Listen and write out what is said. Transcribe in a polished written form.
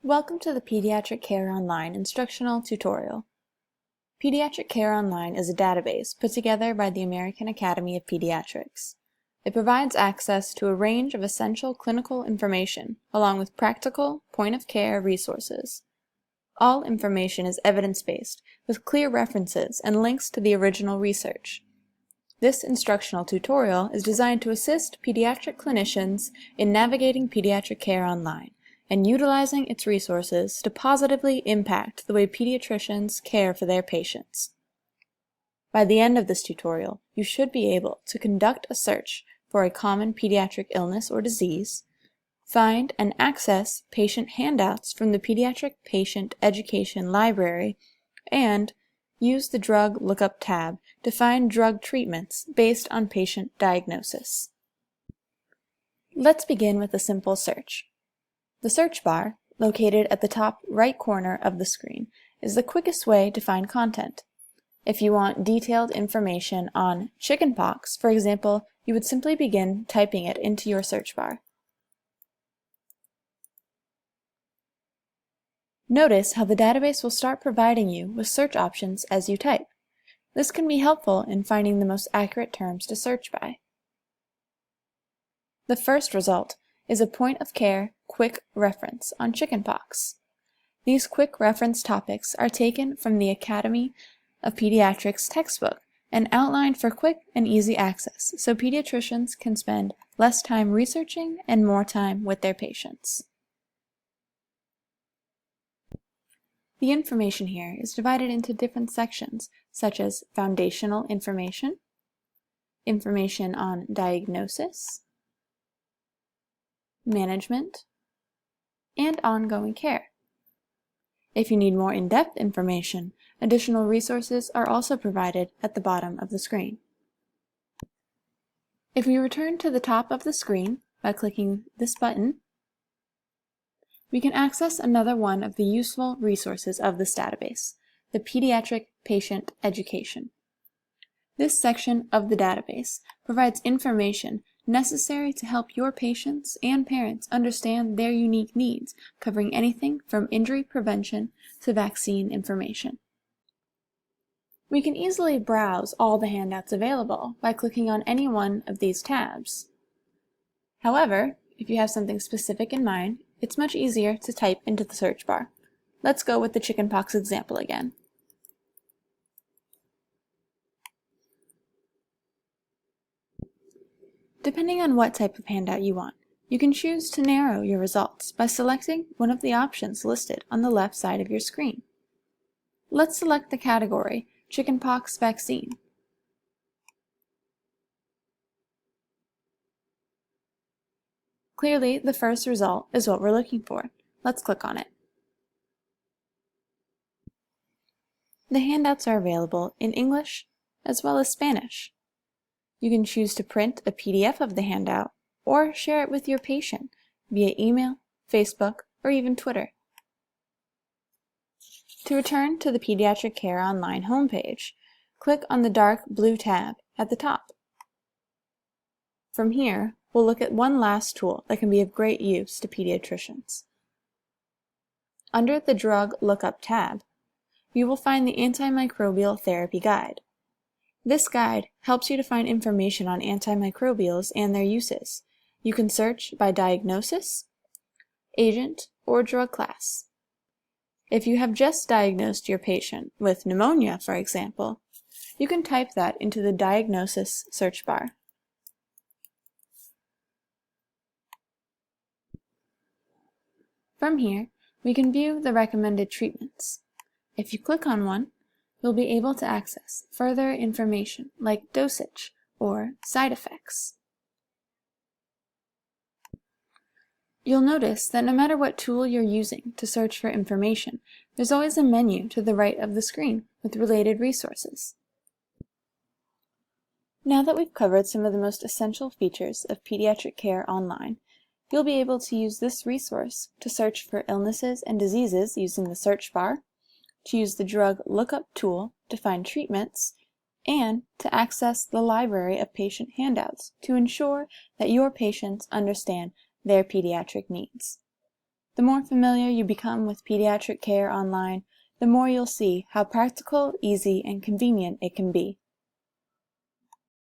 Welcome to the Pediatric Care Online instructional tutorial. Pediatric Care Online is a database put together by the American Academy of Pediatrics. It provides access to a range of essential clinical information, along with practical, point-of-care resources. All information is evidence-based, with clear references and links to the original research. This instructional tutorial is designed to assist pediatric clinicians in navigating Pediatric Care Online and utilizing its resources to positively impact the way pediatricians care for their patients. By the end of this tutorial, you should be able to conduct a search for a common pediatric illness or disease, find and access patient handouts from the Pediatric Patient Education Library, and use the Drug Lookup tab to find drug treatments based on patient diagnosis. Let's begin with a simple search. The search bar, located at the top right corner of the screen, is the quickest way to find content. If you want detailed information on chickenpox, for example, you would simply begin typing it into your search bar. Notice how the database will start providing you with search options as you type. This can be helpful in finding the most accurate terms to search by. The first result is a point-of-care quick reference on chickenpox. These quick reference topics are taken from the Academy of Pediatrics textbook and outlined for quick and easy access, so pediatricians can spend less time researching and more time with their patients. The information here is divided into different sections, such as foundational information, information on diagnosis, management, and ongoing care. If you need more in-depth information, additional resources are also provided at the bottom of the screen. If we return to the top of the screen by clicking this button, we can access another one of the useful resources of this database, the Pediatric Patient Education. This section of the database provides information necessary to help your patients and parents understand their unique needs, covering anything from injury prevention to vaccine information. We can easily browse all the handouts available by clicking on any one of these tabs. However, if you have something specific in mind, it's much easier to type into the search bar. Let's go with the chickenpox example again. Depending on what type of handout you want, you can choose to narrow your results by selecting one of the options listed on the left side of your screen. Let's select the category Chickenpox Vaccine. Clearly, the first result is what we're looking for. Let's click on it. The handouts are available in English as well as Spanish. You can choose to print a PDF of the handout or share it with your patient via email, Facebook, or even Twitter. To return to the Pediatric Care Online homepage, click on the dark blue tab at the top. From here, we'll look at one last tool that can be of great use to pediatricians. Under the Drug Lookup tab, you will find the Antimicrobial Therapy Guide. This guide helps you to find information on antimicrobials and their uses. You can search by diagnosis, agent, or drug class. If you have just diagnosed your patient with pneumonia, for example, you can type that into the diagnosis search bar. From here, we can view the recommended treatments. If you click on one, you'll be able to access further information like dosage or side effects. You'll notice that no matter what tool you're using to search for information, there's always a menu to the right of the screen with related resources. Now that we've covered some of the most essential features of Pediatric Care Online, you'll be able to use this resource to search for illnesses and diseases using the search bar, to use the Drug Lookup tool to find treatments, and to access the library of patient handouts to ensure that your patients understand their pediatric needs. The more familiar you become with Pediatric Care Online, the more you'll see how practical, easy, and convenient it can be.